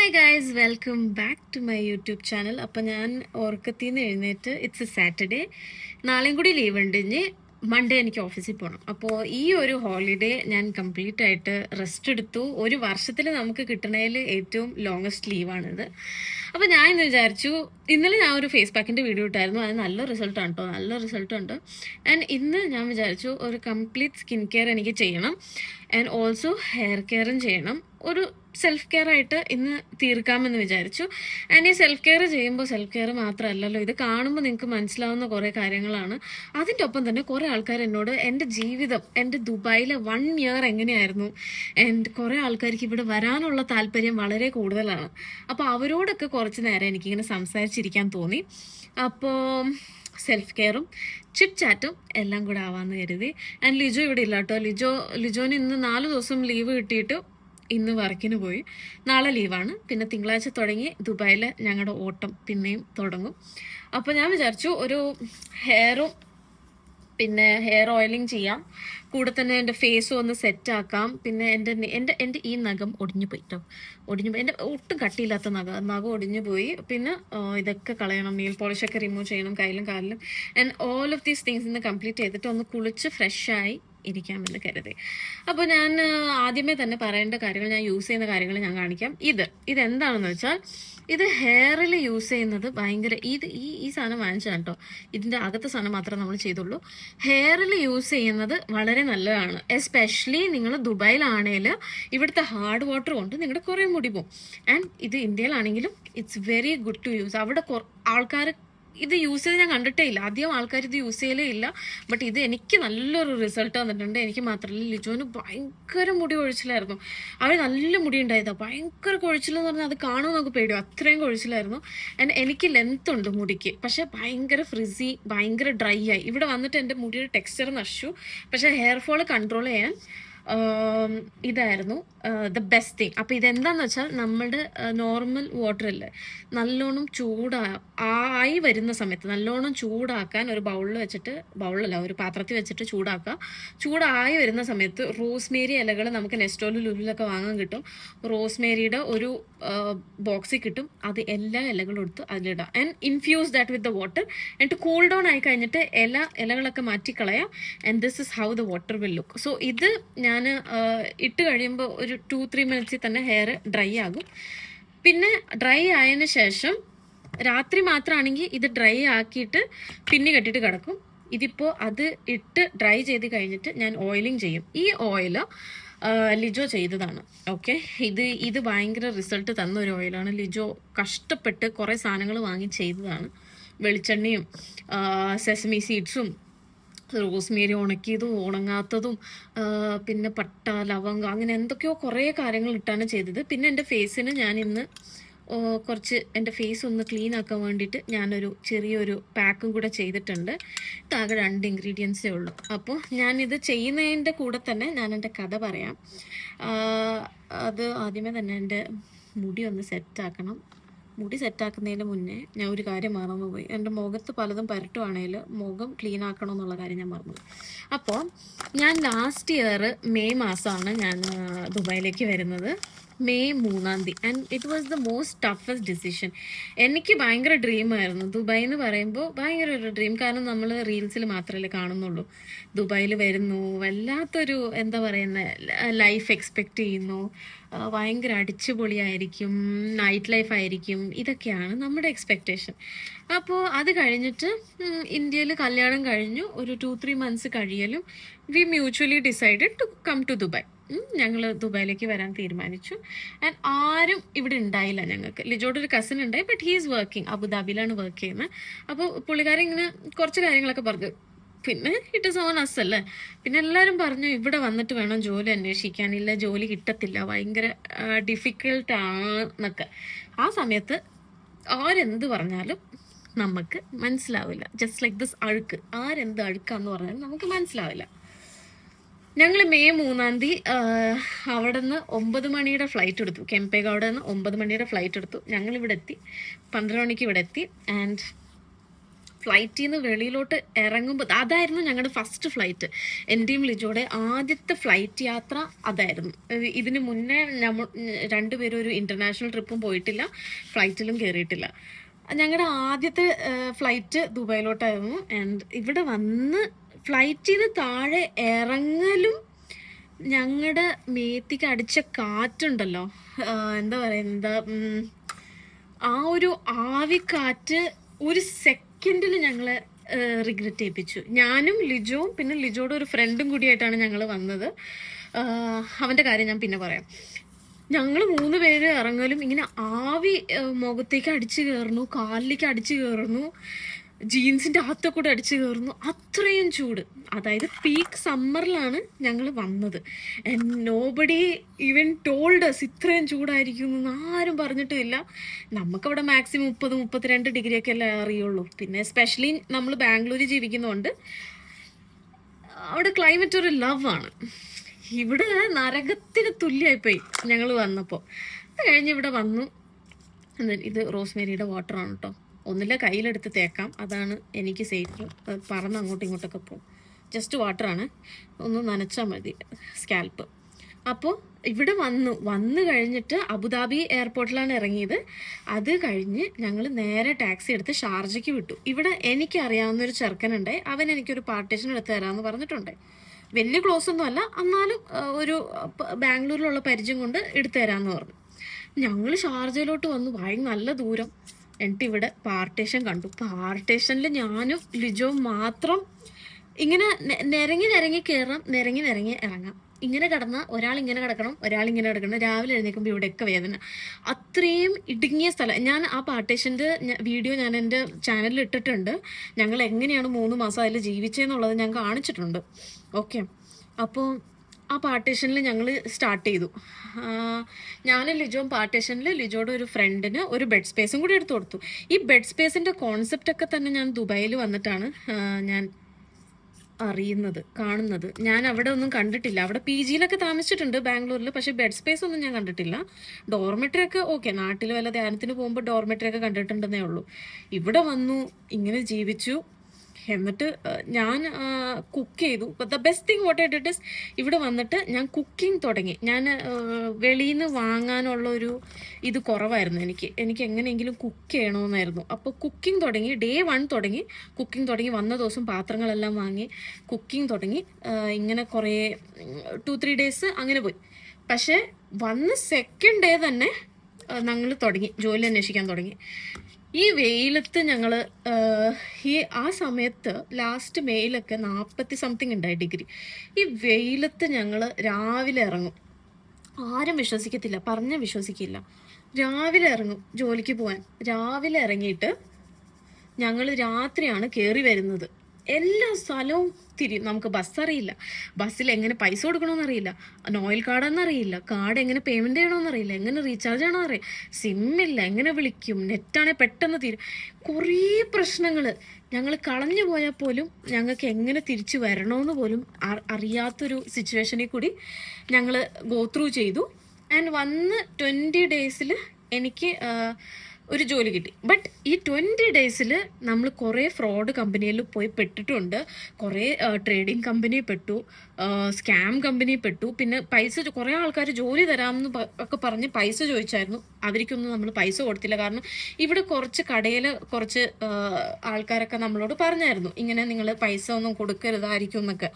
Hi guys, welcome back to my YouTube channel. അപ്പോൾ ഞാൻ ഉറക്കത്തിൽ നിന്ന് എഴുന്നേറ്റ് ഇറ്റ്സ് എ സാറ്റർഡേ, നാളെയും കൂടി ലീവ് ഉണ്ട്. ഇനി മൺഡേ എനിക്ക് ഓഫീസിൽ പോകണം. അപ്പോൾ ഈ ഒരു ഹോളിഡേ ഞാൻ കംപ്ലീറ്റ് ആയിട്ട് റെസ്റ്റ് എടുത്തു. ഒരു വർഷത്തിൽ നമുക്ക് കിട്ടണതിൽ ഏറ്റവും ലോങ്ങസ്റ്റ് ലീവാണിത്. അപ്പോൾ ഞാൻ ഇന്ന് വിചാരിച്ചു, ഇന്നലെ ഞാൻ ഒരു ഫേസ് പാക്കിൻ്റെ വീഡിയോ ഇട്ടായിരുന്നു. അത് നല്ല റിസൾട്ടാണ് കേട്ടോ, നല്ല റിസൾട്ട് ഉണ്ട്. ആൻഡ് ഇന്ന് ഞാൻ വിചാരിച്ചു ഒരു കംപ്ലീറ്റ് സ്കിൻ കെയർ എനിക്ക് ചെയ്യണം, ആൻഡ് ഓൾസോ ഹെയർ കെയറും ചെയ്യണം. ഒരു സെൽഫ് കെയർ ആയിട്ട് ഇന്ന് തീർക്കാമെന്ന് വിചാരിച്ചു. ആൻഡ് ഈ സെൽഫ് കെയർ ചെയ്യുമ്പോൾ സെൽഫ് കെയർ മാത്രമല്ലല്ലോ, ഇത് കാണുമ്പോൾ നിങ്ങൾക്ക് മനസ്സിലാവുന്ന കുറേ കാര്യങ്ങളാണ്. അതിൻ്റെ ഒപ്പം തന്നെ കുറേ ആൾക്കാർ എന്നോട് എൻ്റെ ജീവിതം, എൻ്റെ ദുബായിലെ 1 ഇയർ എങ്ങനെയായിരുന്നു, ആൻഡ് കുറേ ആൾക്കാർക്ക് ഇവിടെ വരാനുള്ള താല്പര്യം വളരെ കൂടുതലാണ്. അപ്പോൾ അവരോടൊക്കെ കുറച്ച് നേരം എനിക്കിങ്ങനെ സംസാരിച്ചിരിക്കാൻ തോന്നി. അപ്പോൾ സെൽഫ് കെയറും ചിറ്റ് ചാറ്റും എല്ലാം കൂടെ ആവാമെന്ന് കരുതി. ആൻഡ് ലിജോ ഇവിടെ ഇല്ല കേട്ടോ. ലിജോന് ഇന്ന് 4 ദിവസം ലീവ് കിട്ടിയിട്ട് ഇന്ന് വർക്കിന് പോയി. നാളെ ലീവാണ്. പിന്നെ തിങ്കളാഴ്ച തുടങ്ങി ദുബായിൽ ഞങ്ങളുടെ ഓട്ടം പിന്നെയും തുടങ്ങും. അപ്പോൾ ഞാൻ വിചാരിച്ചു ഒരു ഹെയറും പിന്നെ ഹെയർ ഓയിലിംഗ് ചെയ്യാം, കൂടെ തന്നെ എൻ്റെ ഫേസും ഒന്ന് സെറ്റാക്കാം. പിന്നെ എൻ്റെ ഈ നഖം ഒടിഞ്ഞു പോയി കേട്ടോ, ഒടിഞ്ഞു പോയി. എൻ്റെ ഒട്ടും കട്ടിയില്ലാത്ത നഖം ഒടിഞ്ഞു പോയി. പിന്നെ ഇതൊക്കെ കളയണം, നെയിൽ പോളിഷൊക്കെ റിമൂവ് ചെയ്യണം കയ്യിലും കാലിലും. And all of these things ഇന്ന് കംപ്ലീറ്റ് ചെയ്തിട്ട് ഒന്ന് കുളിച്ച് ഫ്രഷായി ഇരിക്കാമെന്ന് കരുതി. അപ്പോൾ ഞാൻ ആദ്യമേ തന്നെ പറയേണ്ട കാര്യങ്ങൾ, ഞാൻ യൂസ് ചെയ്യുന്ന കാര്യങ്ങൾ ഞാൻ കാണിക്കാം. ഇതെന്താണെന്ന് വെച്ചാൽ, ഇത് ഹെയറിൽ യൂസ് ചെയ്യുന്നത് ഭയങ്കര ഈ സാധനം വാങ്ങിച്ചതാണ് കേട്ടോ. ഇതിൻ്റെ അകത്തെ സാധനം മാത്രമേ നമ്മൾ ചെയ്തുള്ളൂ. ഹെയറിൽ യൂസ് ചെയ്യുന്നത് വളരെ നല്ലതാണ്. എസ്പെഷ്യലി നിങ്ങൾ ദുബായിലാണെങ്കിൽ ഇവിടുത്തെ ഹാർഡ് വാട്ടർ കൊണ്ട് നിങ്ങളുടെ കുറേ മുടി പോകും. ആൻഡ് ഇത് ഇന്ത്യയിലാണെങ്കിലും it's very good to use. അവിടെ ആൾക്കാർ ഇത് യൂസ് ചെയ്ത് ഞാൻ കണ്ടിട്ടേ ഇല്ല, അധികം ആൾക്കാർ ഇത് യൂസ് ചെയ്യലേ ഇല്ല. ബട്ട് ഇത് എനിക്ക് നല്ലൊരു റിസൾട്ട് വന്നിട്ടുണ്ട്. എനിക്ക് മാത്രമല്ല, ലിജോന് ഭയങ്കര മുടി കൊഴിച്ചിലായിരുന്നു. അവർ നല്ല മുടി ഉണ്ടായതാണ്, ഭയങ്കര കൊഴിച്ചിലെന്ന് പറഞ്ഞാൽ അത് കാണുമ്പോൾ നമുക്ക് പേടിയോ, അത്രയും കൊഴിച്ചിലായിരുന്നു. ആൻഡ് എനിക്ക് ലെങ്ത് ഉണ്ട് മുടിക്ക്, പക്ഷേ ഭയങ്കര ഫ്രിസി, ഭയങ്കര ഡ്രൈ ആയി. ഇവിടെ വന്നിട്ട് എൻ്റെ മുടിയുടെ ടെക്സ്ചർ നശിച്ചു. പക്ഷേ ഹെയർ ഫോൾ കൺട്രോൾ ചെയ്യാൻ ഇതായിരുന്നു ദ ബെസ്റ്റ് തിങ്. അപ്പോൾ ഇതെന്താണെന്ന് വെച്ചാൽ, നമ്മുടെ നോർമൽ വാട്ടറില്ലേ നല്ലോണം ആയി വരുന്ന സമയത്ത് നല്ലോണം ചൂടാക്കാൻ ഒരു ഒരു പാത്രത്തിൽ വെച്ചിട്ട് ചൂടാക്കുക. ചൂടായി വരുന്ന സമയത്ത് റോസ്മേരി ഇലകൾ നമുക്ക് നെസ്റ്റോലും ലുലുലൊക്കെ വാങ്ങാൻ കിട്ടും. റോസ്മേരിയുടെ ഒരു ബോക്സിൽ കിട്ടും. അത് എല്ലാ ഇലകളും എടുത്ത് അതിലിടുക. And infuse that with the water. എന്നിട്ട് കൂൾ ഡൗൺ ആയി കഴിഞ്ഞിട്ട് ഇലകളൊക്കെ മാറ്റിക്കളയാം. And this is how the water will look. So ഇത് ഞാൻ ഇട്ട് കഴിയുമ്പോൾ ഒരു 2-3 മിനിറ്റ്സിൽ തന്നെ ഹെയർ ഡ്രൈ ആകും. പിന്നെ ഡ്രൈ ആയതിനു ശേഷം രാത്രി മാത്രമാണെങ്കിൽ ഇത് ഡ്രൈ ആക്കിയിട്ട് പിന്നെ കെട്ടിയിട്ട് കിടക്കും. ഇതിപ്പോൾ അത് ഇട്ട് ഡ്രൈ ചെയ്ത് കഴിഞ്ഞിട്ട് ഞാൻ ഓയിലിംഗ് ചെയ്യും. ഈ ഓയിൽ ലിജോ ചെയ്തതാണ്. ഓക്കെ, ഇത് ഭയങ്കര റിസൾട്ട് തന്ന ഒരു ഓയിലാണ്. ലിജോ കഷ്ടപ്പെട്ട് കുറേ സാധനങ്ങൾ വാങ്ങി ചെയ്തതാണ്. വെളിച്ചെണ്ണയും സെസമി സീഡ്സും റോസ്മേരി ഉണക്കിയതും ഉണങ്ങാത്തതും പിന്നെ പട്ട, ലവംഗം, അങ്ങനെ എന്തൊക്കെയോ കുറേ കാര്യങ്ങൾ ഇട്ടാണ് ചെയ്തത്. പിന്നെ എൻ്റെ ഫേസിന് ഞാൻ ഇന്ന് കുറച്ച് എൻ്റെ ഫേസ് ഒന്ന് ക്ലീൻ ആക്കാൻ വേണ്ടിയിട്ട് ഞാനൊരു ചെറിയൊരു പാക്കും കൂടെ ചെയ്തിട്ടുണ്ട്. ഇതാകെ 2 ഇൻഗ്രീഡിയൻസേ ഉള്ളൂ. അപ്പോൾ ഞാനിത് ചെയ്യുന്നതിൻ്റെ കൂടെ തന്നെ ഞാൻ എൻ്റെ കഥ പറയാം. അത് ആദ്യമേ തന്നെ എൻ്റെ മുടി ഒന്ന് സെറ്റാക്കണം. മുടി സെറ്റാക്കുന്നതിന് മുന്നേ ഞാൻ ഒരു കാര്യം മറന്നുപോയി. എൻ്റെ മുഖത്ത് പലതും പരട്ടുവാണെങ്കിൽ മുഖം ക്ലീൻ ആക്കണം എന്നുള്ള കാര്യം ഞാൻ മറന്നുപോയി. അപ്പോൾ ഞാൻ ലാസ്റ്റ് ഇയർ മെയ് മാസമാണ് ഞാൻ ദുബായിലേക്ക് വരുന്നത്, മെയ് 3-ാം തീയതി. And it was the most toughest decision. എനിക്ക് ഭയങ്കര ഡ്രീമായിരുന്നു ദുബായ് എന്ന് പറയുമ്പോൾ, ഭയങ്കര ഒരു ഡ്രീം. കാരണം നമ്മൾ റീൽസിൽ മാത്രമല്ലേ കാണുന്നുള്ളൂ. ദുബായിൽ വരുന്നു, വല്ലാത്തൊരു എന്താ പറയുന്ന ലൈഫ് എക്സ്പെക്റ്റ് ചെയ്യുന്നു, ഭയങ്കര അടിച്ചുപൊളിയായിരിക്കും, നൈറ്റ് ലൈഫ് ആയിരിക്കും, ഇതൊക്കെയാണ് നമ്മുടെ എക്സ്പെക്റ്റേഷൻ. അപ്പോൾ അത് കഴിഞ്ഞിട്ട് ഇന്ത്യയിൽ കല്യാണം കഴിഞ്ഞു ഒരു 2-3 മന്ത്സ് കഴിയലും we mutually decided to come to Dubai. ഞങ്ങൾ ദുബായിലേക്ക് വരാൻ തീരുമാനിച്ചു. ആൻഡ് ആരും ഇവിടെ ഉണ്ടായില്ല ഞങ്ങൾക്ക്. ലിജോയുടെ ഒരു കസിൻ ഉണ്ടായി, ബട്ട് ഹീ ഈസ് വർക്കിംഗ്, അബുദാബിയിലാണ് വർക്ക് ചെയ്യുന്നത്. അപ്പോൾ പുള്ളിക്കാരൻ ഇങ്ങനെ കുറച്ച് കാര്യങ്ങളൊക്കെ പറഞ്ഞു. പിന്നെ ഇറ്റ് ഇസ് ഓൺ അസ് അല്ലേ. പിന്നെ എല്ലാവരും പറഞ്ഞു ഇവിടെ വന്നിട്ട് വേണം ജോലി അന്വേഷിക്കാൻ, ഇല്ല ജോലി കിട്ടത്തില്ല, ഭയങ്കര ഡിഫിക്കൽട്ടാണ് എന്നൊക്കെ. ആ സമയത്ത് ആരെന്ത് പറഞ്ഞാലും നമുക്ക് മനസ്സിലാവില്ല. ജസ്റ്റ് ലൈക്ക് ദിസ് അഴുക്ക്, ആരെന്ത് അഴുക്കാന്ന് പറഞ്ഞാലും നമുക്ക് മനസ്സിലാവില്ല. ഞങ്ങൾ മെയ് 3-ാം തീയതി അവിടെ നിന്ന് 9 മണിയുടെ ഫ്ലൈറ്റ് എടുത്തു. കെംപേഗ അവിടെ നിന്ന് 9 മണിയുടെ ഫ്ലൈറ്റ് എടുത്തു. ഞങ്ങളിവിടെ എത്തി 12 മണിക്ക് ഇവിടെ എത്തി. ആൻഡ് ഫ്ലൈറ്റിൽ നിന്ന് വെളിയിലോട്ട് ഇറങ്ങുമ്പോൾ അതായിരുന്നു ഞങ്ങളുടെ ഫസ്റ്റ് ഫ്ലൈറ്റ്. എൻ്റെയും ലിജോയുടെ ആദ്യത്തെ ഫ്ലൈറ്റ് യാത്ര അതായിരുന്നു. ഇതിന് മുന്നേ രണ്ടുപേരും ഒരു ഇൻ്റർനാഷണൽ ട്രിപ്പും പോയിട്ടില്ല, ഫ്ലൈറ്റിലും കയറിയിട്ടില്ല. ഞങ്ങളുടെ ആദ്യത്തെ ഫ്ലൈറ്റ് ദുബായിലോട്ടായിരുന്നു. ആൻഡ് ഇവിടെ വന്ന് ഫ്ലൈറ്റിൽ നിന്ന് താഴെ ഇറങ്ങലും ഞങ്ങളുടെ മേത്തിക്ക് അടിച്ച കാറ്റുണ്ടല്ലോ, എന്താ പറയുന്നത്, ആ ഒരു ആവിക്കാറ്റ് ഒരു സെക്കൻഡിൽ ഞങ്ങളെ റിഗ്രറ്റ് ചെയ്യിപ്പിച്ചു. ഞാനും ലിജോവും പിന്നെ ലിജോയുടെ ഒരു ഫ്രണ്ടും കൂടിയായിട്ടാണ് ഞങ്ങൾ വന്നത്. അവൻ്റെ കാര്യം ഞാൻ പിന്നെ പറയാം. ഞങ്ങൾ 3 പേര് ഇറങ്ങലും ഇങ്ങനെ ആവി മുഖത്തേക്ക് അടിച്ചു കയറുന്നു, കാലിലേക്ക് അടിച്ചു കയറുന്നു, ജീൻസിൻ്റെ അകത്തെ കൂടെ അടിച്ചു കയറുന്നു. അത്രയും ചൂട്. അതായത് പീക്ക് സമ്മറിലാണ് ഞങ്ങൾ വന്നത്. And nobody even told us ഇത്രയും ചൂടായിരിക്കും എന്ന് ആരും പറഞ്ഞിട്ടുമില്ല. നമുക്കവിടെ മാക്സിമം 30-32 ഡിഗ്രിയൊക്കെ അല്ലേ അറിയുള്ളൂ. പിന്നെ എസ്പെഷ്യലി നമ്മൾ ബാംഗ്ലൂർ ജീവിക്കുന്നതുകൊണ്ട് അവിടെ ക്ലൈമറ്റ് ഒരു ലവ് ആണ്. ഇവിടെ നരകത്തിന് തുല്യമായിപ്പോയി ഞങ്ങൾ വന്നപ്പോൾ. അത് കഴിഞ്ഞ് ഇവിടെ വന്നു. ഇത് റോസ്മേരിയുടെ വാട്ടറാണ് കേട്ടോ. ഒന്നില്ല കയ്യിലെടുത്ത് തേക്കാം, അതാണ് എനിക്ക് സേഫ്. പറന്ന് അങ്ങോട്ടും ഇങ്ങോട്ടൊക്കെ പോകും. ജസ്റ്റ് വാട്ടറാണ്, ഒന്ന് നനച്ചാൽ മതി സ്കാൽപ്പ്. അപ്പോൾ ഇവിടെ വന്നു കഴിഞ്ഞിട്ട് അബുദാബി എയർപോർട്ടിലാണ് ഇറങ്ങിയത്. അത് കഴിഞ്ഞ് ഞങ്ങൾ നേരെ ടാക്സി എടുത്ത് ഷാർജയ്ക്ക് വിട്ടു. ഇവിടെ എനിക്കറിയാവുന്നൊരു ചെറുക്കനുണ്ട്, അവൻ എനിക്കൊരു പാർട്ടീഷൻ എടുത്ത് തരാമെന്ന് പറഞ്ഞിട്ടുണ്ട്. വലിയ ക്ലോസ് ഒന്നും അല്ല, എന്നാലും ഒരു ബാംഗ്ലൂരിലുള്ള പരിചയം കൊണ്ട് എടുത്തു തരാമെന്ന് പറഞ്ഞു. ഞങ്ങൾ ഷാർജയിലോട്ട് വന്നു. നല്ല ദൂരം. എന്നിട്ട് ഇവിടെ പാർട്ടീഷൻ കണ്ടു. പാർട്ടീഷനിൽ ഞാനും ലിജോവും മാത്രം ഇങ്ങനെ നിരങ്ങി കയറാം, നിരങ്ങി ഇറങ്ങാം. ഇങ്ങനെ കിടന്നാൽ ഒരാൾ ഇങ്ങനെ കിടക്കണം, ഒരാൾ ഇങ്ങനെ കിടക്കണം. രാവിലെ എഴുന്നേൽക്കുമ്പോൾ ഇവിടെയൊക്കെ വേദന. അത്രയും ഇടുങ്ങിയ സ്ഥലം. ഞാൻ ആ പാർട്ടീഷൻ്റെ വീഡിയോ ഞാൻ എൻ്റെ ചാനലിൽ ഇട്ടിട്ടുണ്ട്. ഞങ്ങൾ എങ്ങനെയാണ് 3 മാസം അതിൽ ജീവിച്ചതെന്നുള്ളത് ഞാൻ കാണിച്ചിട്ടുണ്ട്. ഓക്കെ, അപ്പോൾ ആ പാർട്ടീഷനിൽ ഞങ്ങൾ സ്റ്റാർട്ട് ചെയ്തു. ഞാനും ലിജോയും പാർട്ടീഷനിൽ ലിജോയുടെ ഒരു ഫ്രണ്ടിന് ഒരു ബെഡ് സ്പേസും കൂടി എടുത്തു കൊടുത്തു. ഈ ബെഡ് സ്പേസിൻ്റെ കോൺസെപ്റ്റൊക്കെ തന്നെ ഞാൻ ദുബായിൽ വന്നിട്ടാണ് ഞാൻ കാണുന്നത്. ഞാൻ അവിടെ ഒന്നും കണ്ടിട്ടില്ല. അവിടെ PG-യിലൊക്കെ താമസിച്ചിട്ടുണ്ട് ബാംഗ്ലൂരിൽ, പക്ഷേ ബെഡ് സ്പേസ് ഒന്നും ഞാൻ കണ്ടിട്ടില്ല. ഡോർമെറ്ററി ഒക്കെ ഓക്കെ, നാട്ടിൽ വല്ല ധ്യാനത്തിന് പോകുമ്പോൾ ഡോർമെറ്ററി ഒക്കെ കണ്ടിട്ടുണ്ടെന്നേ ഉള്ളൂ. ഇവിടെ വന്നു, ഇങ്ങനെ ജീവിച്ചു. എന്നിട്ട് ഞാൻ കുക്ക് ചെയ്തു. The best thing what I did is, ഇവിടെ വന്നിട്ട് ഞാൻ കുക്കിംഗ് തുടങ്ങി. ഞാൻ വെളിയിൽ നിന്ന് വാങ്ങാനുള്ളൊരു ഇത് കുറവായിരുന്നു എനിക്ക് എങ്ങനെയെങ്കിലും കുക്ക് ചെയ്യണമെന്നായിരുന്നു. അപ്പോൾ കുക്കിംഗ് തുടങ്ങി. Day 1 തുടങ്ങി കുക്കിംഗ് തുടങ്ങി. വന്ന ദിവസം പാത്രങ്ങളെല്ലാം വാങ്ങി കുക്കിംഗ് തുടങ്ങി. ഇങ്ങനെ കുറേ 2-3 ഡേയ്സ് അങ്ങനെ പോയി. പക്ഷേ വന്ന് സെക്കൻഡ് ഡേ തന്നെ ഞങ്ങൾ ജോലി അന്വേഷിക്കാൻ തുടങ്ങി. ഈ വെയിലത്ത് ഞങ്ങൾ ആ സമയത്ത് ലാസ്റ്റ് മെയിലൊക്കെ 40 സംതിങ് ഉണ്ടായി ഡിഗ്രി. ഈ വെയിലത്ത് ഞങ്ങൾ രാവിലെ ഇറങ്ങും. ആരും വിശ്വസിക്കത്തില്ല, പറഞ്ഞാൽ വിശ്വസിക്കില്ല. രാവിലെ ഇറങ്ങും ജോലിക്ക് പോകാൻ. രാവിലെ ഇറങ്ങിയിട്ട് ഞങ്ങൾ രാത്രിയാണ് കയറി വരുന്നത്. എല്ലാ സ്ഥലവും തിരിയും. നമുക്ക് ബസ് അറിയില്ല, ബസ്സിൽ എങ്ങനെ പൈസ കൊടുക്കണമെന്ന് അറിയില്ല, നോയൽ കാർഡെന്നറിയില്ല, കാർഡ് എങ്ങനെ പേയ്മെൻറ്റ് ചെയ്യണമെന്നറിയില്ല, എങ്ങനെ റീചാർജ് ചെയ്യണമെന്ന് അറിയില്ല, സിമ്മില്ല, എങ്ങനെ വിളിക്കും, നെറ്റാണെങ്കിൽ പെട്ടെന്ന് തീരും. കുറേ പ്രശ്നങ്ങൾ. ഞങ്ങൾ കളഞ്ഞു പോയാൽ പോലും ഞങ്ങൾക്ക് എങ്ങനെ തിരിച്ചു വരണമെന്ന് പോലും അറിയാത്തൊരു സിറ്റുവേഷനിൽ കൂടി ഞങ്ങൾ ഗോ ത്രൂ ചെയ്തു. ആൻഡ് വന്ന് 20 ഡേയ്സിൽ എനിക്ക് ഒരു ജോലി കിട്ടി. ബട്ട് ഈ 20 ഡേയ്സിൽ നമ്മൾ കുറേ ഫ്രോഡ് കമ്പനിയിൽ പോയി പെട്ടിട്ടുണ്ട്. കുറേ ട്രേഡിങ് കമ്പനി പെട്ടു, സ്കാം കമ്പനി പെട്ടു. പിന്നെ കുറേ ആൾക്കാർ ജോലി തരാമെന്ന് ഒക്കെ പറഞ്ഞ് പൈസ ചോദിച്ചായിരുന്നു. അവർക്കൊന്നും നമ്മൾ പൈസ കൊടുത്തില്ല. കാരണം ഇവിടെ കുറച്ച് കടയിൽ കുറച്ച് ആൾക്കാരൊക്കെ നമ്മളോട് പറഞ്ഞായിരുന്നു, ഇങ്ങനെ നിങ്ങൾ പൈസ ഒന്നും കൊടുക്കരുതായിരിക്കും എന്നൊക്കെ.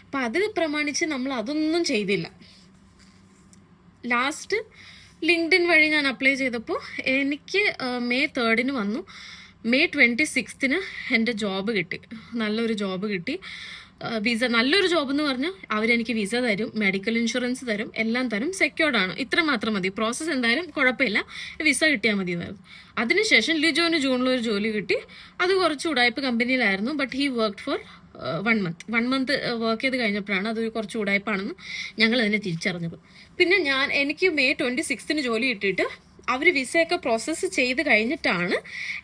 അപ്പം അത് പ്രമാണിച്ച് നമ്മൾ അതൊന്നും ചെയ്തില്ല. ലാസ്റ്റ് ലിങ്ക്ഡിൻ വഴി ഞാൻ അപ്ലൈ ചെയ്തപ്പോൾ എനിക്ക് May 3 വന്നു. May 26 എൻ്റെ ജോബ് കിട്ടി. നല്ലൊരു ജോബ് കിട്ടി. വിസ, നല്ലൊരു ജോബ് എന്ന് പറഞ്ഞാൽ അവരെനിക്ക് വിസ തരും, മെഡിക്കൽ ഇൻഷുറൻസ് തരും, എല്ലാം തരും, സെക്യൂർഡാണ്. ഇത്ര മാത്രം മതി. പ്രോസസ്സ് എന്തായാലും കുഴപ്പമില്ല, വിസ കിട്ടിയാൽ മതി എന്നായിരുന്നു. അതിനുശേഷം ലിജോന് ജൂണിലൊരു ജോലി കിട്ടി. അത് കുറച്ച് ഉടായ്പ കമ്പനിയിലായിരുന്നു. But he work for 1 month work ചെയ്ത് കഴിഞ്ഞപ്പോഴാണ് അത് കുറച്ച് ഉടായ്പാണെന്ന് ഞങ്ങൾ അതിനെ തിരിച്ചറിഞ്ഞത്. പിന്നെ എനിക്ക് May 26 ജോലി കിട്ടിയിട്ട് അവർ വിസയൊക്കെ പ്രോസസ്സ് ചെയ്ത് കഴിഞ്ഞിട്ടാണ്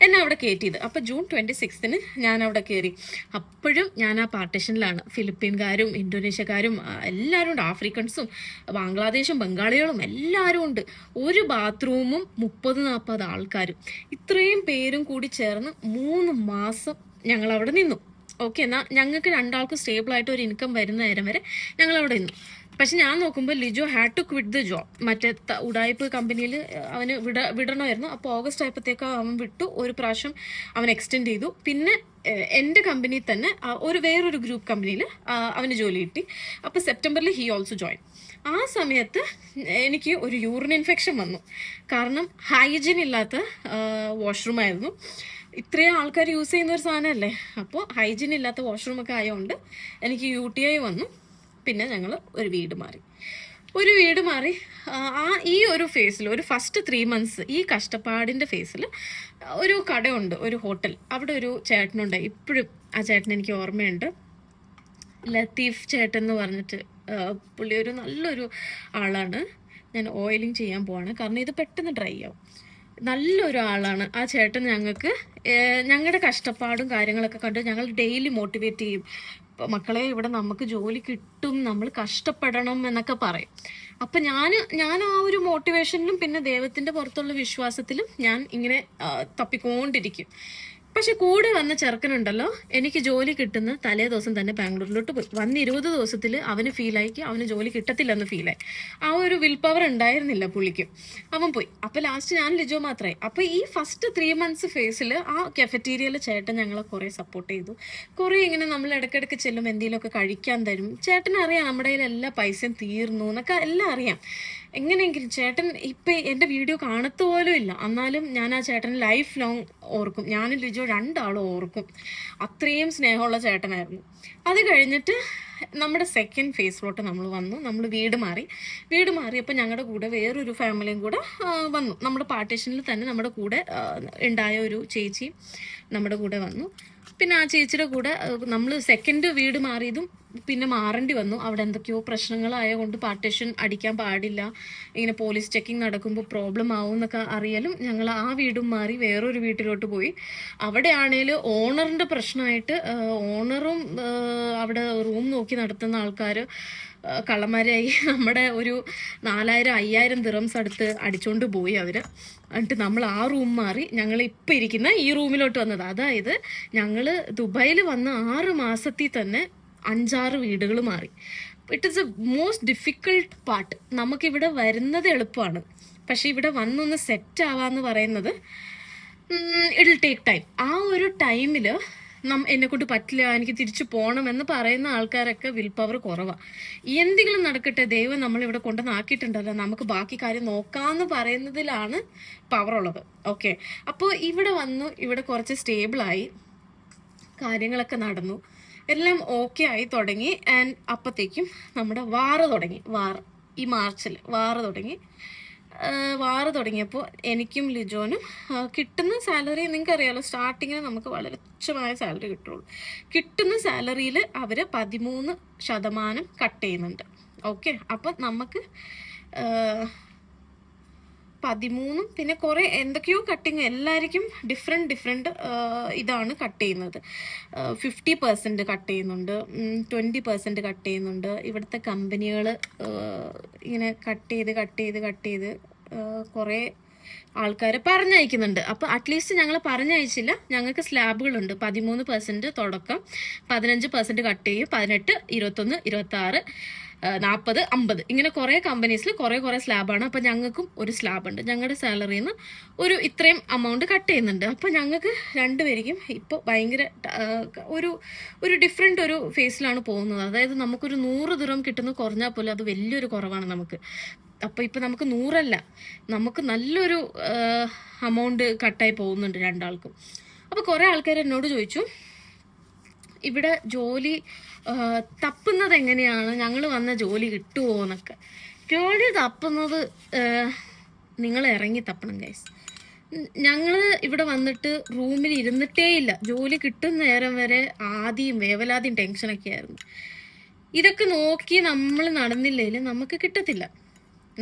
എന്നെ അവിടെ കയറ്റിയത്. അപ്പോൾ June 26 ഞാൻ അവിടെ കയറി. അപ്പോഴും ഞാൻ ആ പാർട്ടീഷനിലാണ്. ഫിലിപ്പീൻകാരും ഇന്തോനേഷ്യക്കാരും എല്ലാവരും ഉണ്ട്, ആഫ്രിക്കൻസും ബംഗ്ലാദേശും ബംഗാളികളും എല്ലാവരും ഉണ്ട്. ഒരു ബാത്റൂമും 30-40 ആൾക്കാരും. ഇത്രയും പേരും കൂടി ചേർന്ന് 3 മാസം ഞങ്ങളവിടെ നിന്നു. ഓക്കെ, എന്നാൽ ഞങ്ങൾക്ക് രണ്ടാൾക്കും സ്റ്റേബിളായിട്ട് ഒരു ഇൻകം വരുന്ന നേരം വരെ ഞങ്ങളവിടെ നിന്നു. പക്ഷെ ഞാൻ നോക്കുമ്പോൾ Lijo had to quit the job. മറ്റേ ഉടായ്പ കമ്പനിയിൽ അവന് വിടണമായിരുന്നു. അപ്പോൾ ഓഗസ്റ്റ് ആയപ്പോഴത്തേക്ക് അവൻ വിട്ടു. ഒരു പ്രാവശ്യം അവൻ എക്സ്റ്റെൻഡ് ചെയ്തു. പിന്നെ എൻ്റെ കമ്പനിയിൽ തന്നെ വേറൊരു ഗ്രൂപ്പ് കമ്പനിയിൽ അവന് ജോലി കിട്ടി. അപ്പോൾ സെപ്റ്റംബറിൽ ഹി ഓൾസോ ജോയിൻ. ആ സമയത്ത് എനിക്ക് ഒരു യൂറിൻ ഇൻഫെക്ഷൻ വന്നു. കാരണം ഹൈജീൻ ഇല്ലാത്ത വാഷ്റൂമായിരുന്നു. ഇത്രയും ആൾക്കാർ യൂസ് ചെയ്യുന്ന ഒരു സാധനമല്ലേ. അപ്പോൾ ഹൈജീൻ ഇല്ലാത്ത വാഷ്റൂമൊക്കെ ആയതുകൊണ്ട് എനിക്ക് UTI വന്നു. പിന്നെ ഞങ്ങൾ ഒരു വീട് മാറി. ഈ ഒരു ഫേസിൽ ഒരു ഫസ്റ്റ് 3 months ഈ കഷ്ടപ്പാടിൻ്റെ ഫേസിൽ ഒരു കടയുണ്ട്, ഒരു ഹോട്ടൽ. അവിടെ ഒരു ചേട്ടനുണ്ട്. ഇപ്പോഴും ആ ചേട്ടൻ എനിക്ക് ഓർമ്മയുണ്ട്. ലത്തീഫ് ചേട്ടൻ എന്ന് പറഞ്ഞിട്ട്. പുള്ളി ഒരു നല്ലൊരു ആളാണ്. ഞാൻ ഓയിലിംഗ് ചെയ്യാൻ പോവാണ്, കാരണം ഇത് പെട്ടെന്ന് ഡ്രൈ ആവും. നല്ലൊരു ആളാണ് ആ ചേട്ടൻ. ഞങ്ങളുടെ കഷ്ടപ്പാടും കാര്യങ്ങളൊക്കെ കണ്ട് ഞങ്ങൾ ഡെയിലി മോട്ടിവേറ്റ് ചെയ്യും. മക്കളെ, ഇവിടെ നമുക്ക് ജോലി കിട്ടും, നമ്മൾ കഷ്ടപ്പെടണം എന്നൊക്കെ പറയും. അപ്പം ഞാൻ ആ ഒരു മോട്ടിവേഷനിലും പിന്നെ ദൈവത്തിൻ്റെ പുറത്തുള്ള വിശ്വാസത്തിലും ഞാൻ ഇങ്ങനെ തപ്പിക്കൊണ്ടിരിക്കും. പക്ഷെ കൂടെ വന്ന ചെറുക്കനുണ്ടല്ലോ, എനിക്ക് ജോലി കിട്ടുന്ന തലേ ദിവസം തന്നെ ബാംഗ്ലൂരിലോട്ട് പോയി. വന്ന് 20 ദിവസത്തിൽ അവന് ഫീലായി അവന് ജോലി കിട്ടത്തില്ലെന്ന് ഫീലായി. ആ ഒരു വിൽ പവർ ഉണ്ടായിരുന്നില്ല പുള്ളിക്ക്. അവൻ പോയി. അപ്പോൾ ലാസ്റ്റ് ഞാൻ ലിജോ മാത്രമായി. അപ്പോൾ ഈ ഫസ്റ്റ് 3 months ഫേസിൽ ആ കഫറ്റീരിയയിൽ ചേട്ടൻ ഞങ്ങളെ കുറേ സപ്പോർട്ട് ചെയ്തു. കുറേ ഇങ്ങനെ നമ്മൾ ഇടയ്ക്കിടയ്ക്ക് ചെല്ലും, എന്തെങ്കിലുമൊക്കെ കഴിക്കാൻ തരും. ചേട്ടനറിയാം നമ്മുടെ കയ്യിൽ എല്ലാ പൈസയും തീർന്നു എന്നൊക്കെ എല്ലാം അറിയാം. എങ്ങനെയെങ്കിലും ചേട്ടൻ ഇപ്പം എൻ്റെ വീഡിയോ കാണത്തു പോലും ഇല്ല. എന്നാലും ഞാൻ ആ ചേട്ടൻ ലൈഫ് ലോങ് ഓർക്കും. ഞാനും ലിജോ രണ്ടാളും ഓർക്കും. അത്രയും സ്നേഹമുള്ള ചേട്ടനായിരുന്നു. അത് കഴിഞ്ഞിട്ട് നമ്മുടെ സെക്കൻഡ് ഫേസിലോട്ട് നമ്മൾ വന്നു. നമ്മൾ വീട് മാറിയപ്പോൾ ഞങ്ങളുടെ കൂടെ വേറൊരു ഫാമിലിയും കൂടെ വന്നു. നമ്മുടെ പാർട്ടീഷനിൽ തന്നെ നമ്മുടെ കൂടെ ഉണ്ടായ ഒരു ചേച്ചി നമ്മുടെ കൂടെ വന്നു. പിന്നെ ആ ചേച്ചിയുടെ കൂടെ നമ്മൾ സെക്കൻഡ് വീട് മാറിയതും പിന്നെ മാറേണ്ടി വന്നു. അവിടെ എന്തൊക്കെയോ പ്രശ്നങ്ങളായതുകൊണ്ട് പാർട്ടീഷൻ അടിക്കാൻ പാടില്ല, ഇങ്ങനെ പോലീസ് ചെക്കിങ് നടക്കുമ്പോൾ പ്രോബ്ലം ആവും എന്നൊക്കെ അറിയാലും ഞങ്ങൾ ആ വീടും മാറി വേറൊരു വീട്ടിലോട്ട് പോയി. അവിടെ ആണെങ്കിൽ ഓണറിൻ്റെ പ്രശ്നമായിട്ട് ഓണറും അവിടെ റൂം നോക്കി നടത്തുന്ന ആൾക്കാർ കള്ളന്മാരായി നമ്മുടെ ഒരു 4000-5000 ദിറംസ് അടുത്ത് അടിച്ചുകൊണ്ട് പോയി അവർ. എന്നിട്ട് നമ്മൾ ആ റൂം മാറി ഞങ്ങൾ ഇപ്പം ഇരിക്കുന്ന ഈ റൂമിലോട്ട് വന്നത്. അതായത് ഞങ്ങൾ ദുബായിൽ വന്ന 6 മാസത്തിൽ തന്നെ 5-6 വീടുകൾ മാറി. It is A most difficult part. നമുക്കിവിടെ വരുന്നത് എളുപ്പമാണ്, പക്ഷെ ഇവിടെ വന്നൊന്ന് സെറ്റ് ആവാന്ന് പറയുന്നത് ഇറ്റ് വിൽ ടേക്ക് ടൈം. ആ ഒരു ടൈമിൽ എന്നെക്കൊണ്ട് പറ്റില്ല, എനിക്ക് തിരിച്ചു പോകണമെന്ന് പറയുന്ന ആൾക്കാരൊക്കെ വിൽ പവർ കുറവാണ്. എന്തെങ്കിലും നടക്കട്ടെ, ദൈവം നമ്മളിവിടെ കൊണ്ടുവന്നാക്കിയിട്ടുണ്ടല്ലോ, നമുക്ക് ബാക്കി കാര്യം നോക്കാമെന്ന് പറയുന്നതിലാണ് പവറുള്ളത്. ഓക്കെ, അപ്പോൾ ഇവിടെ വന്നു, ഇവിടെ കുറച്ച് സ്റ്റേബിളായി, കാര്യങ്ങളൊക്കെ നടന്നു, എല്ലാം ഓക്കെ ആയി തുടങ്ങി. ആൻഡ് അപ്പോഴത്തേക്കും നമ്മുടെ ഈ മാർച്ചിൽ വാറ് തുടങ്ങിയപ്പോൾ എനിക്കും ലിജോനും കിട്ടുന്ന സാലറി നിങ്ങൾക്കറിയാലോ, സ്റ്റാർട്ടിങ്ങിന് നമുക്ക് വളരെ തുച്ഛമായ സാലറി കിട്ടുള്ളൂ. കിട്ടുന്ന സാലറിയിൽ അവർ 13% കട്ട് ചെയ്യുന്നുണ്ട്. ഓക്കെ, അപ്പം നമുക്ക് 13 പിന്നെ കുറേ എന്തൊക്കെയോ കട്ടിങ്, എല്ലാവർക്കും ഡിഫറെൻറ്റ് ഇതാണ് കട്ട് ചെയ്യുന്നത്. 50% കട്ട് ചെയ്യുന്നുണ്ട്, 20% കട്ട് ചെയ്യുന്നുണ്ട്. ഇവിടുത്തെ കമ്പനികൾ ഇങ്ങനെ കട്ട് ചെയ്ത് കുറേ ആൾക്കാർ പറഞ്ഞയക്കുന്നുണ്ട്. അപ്പോൾ അറ്റ്ലീസ്റ്റ് ഞങ്ങൾ പറഞ്ഞയച്ചില്ല, ഞങ്ങൾക്ക് സ്ലാബുകളുണ്ട്. 13% തുടക്കം, 15% കട്ട് ചെയ്യും, 18, 21, 26, 40, 50 ഇങ്ങനെ കുറേ കമ്പനീസിൽ കുറേ സ്ലാബാണ്. അപ്പോൾ ഞങ്ങൾക്കും ഒരു സ്ലാബ് ഉണ്ട്. ഞങ്ങളുടെ സാലറിയിൽ നിന്ന് ഇത്രയും എമൗണ്ട് കട്ട് ചെയ്യുന്നുണ്ട്. അപ്പോൾ ഞങ്ങൾക്ക് രണ്ടുപേർക്കും ഇപ്പോൾ ഭയങ്കര ഒരു ഡിഫറെൻ്റ് ഒരു ഫേസിലാണ് പോകുന്നത്. അതായത് നമുക്കൊരു 100 ദിറം കിട്ടുന്ന കുറഞ്ഞാൽ പോലും അത് വലിയൊരു കുറവാണ് നമുക്ക്. അപ്പോൾ ഇപ്പോൾ നമുക്ക് 100 നമുക്ക് നല്ലൊരു എമൗണ്ട് കട്ടായി പോകുന്നുണ്ട് രണ്ടാൾക്കും. അപ്പോൾ കുറേ ആൾക്കാർ എന്നോട് ചോദിച്ചു, ഇവിടെ ജോലി തപ്പുന്നത് എങ്ങനെയാണ്, ഞങ്ങൾ വന്ന ജോലി കിട്ടുമോ എന്നൊക്കെ. ജോലി തപ്പുന്നത് നിങ്ങൾ ഇറങ്ങി തപ്പണം ഗൈസ്. ഞങ്ങൾ ഇവിടെ വന്നിട്ട് റൂമിൽ ഇരുന്നിട്ടേ ഇല്ല. ജോലി കിട്ടുന്ന നേരം വരെ ആദ്യം വേവലാദ്യം ടെൻഷനൊക്കെ ആയിരുന്നു. ഇതൊക്കെ നോക്കി നമ്മൾ നടന്നില്ലെങ്കിൽ നമുക്ക് കിട്ടത്തില്ല,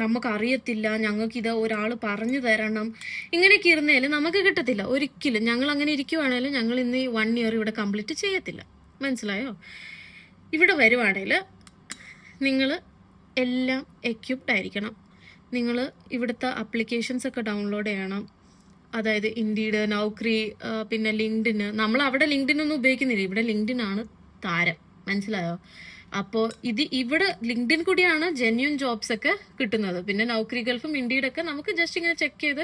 നമുക്കറിയത്തില്ല, ഞങ്ങൾക്കിത് ഒരാൾ പറഞ്ഞു തരണം, ഇങ്ങനെയൊക്കെ ഇരുന്നേൽ നമുക്ക് കിട്ടത്തില്ല ഒരിക്കലും. ഞങ്ങൾ അങ്ങനെ ഇരിക്കുവാണെങ്കിലും ഞങ്ങൾ ഇന്ന് 1 year ഇവിടെ കംപ്ലീറ്റ് ചെയ്യത്തില്ല. മനസ്സിലായോ? ഇവിടെ വരുവാണെങ്കിൽ നിങ്ങൾ എല്ലാം എക്യുപ്ഡ് ആയിരിക്കണം. നിങ്ങൾ ഇവിടുത്തെ ആപ്ലിക്കേഷൻസൊക്കെ ഡൗൺലോഡ് ചെയ്യണം. അതായത് ഇൻഡീഡ്, നൗക്രി, പിന്നെ ലിങ്ക്ഡിൻ. നമ്മൾ അവിടെ ലിങ്ക്ഡിൻ ഒന്നും ഉപയോഗിക്കുന്നില്ല, ഇവിടെ ലിങ്ക്ഡിൻ ആണ് താരം, മനസ്സിലായോ? അപ്പോൾ ഇവിടെ ലിങ്ക്ഡിൻ കൂടിയാണ് ജെന്യൂൻ ജോബ്സ് ഒക്കെ കിട്ടുന്നത്. പിന്നെ നൗക്രി ഗൾഫും ഇൻഡീഡൊക്കെ നമുക്ക് ജസ്റ്റ് ഇങ്ങനെ ചെക്ക് ചെയ്ത്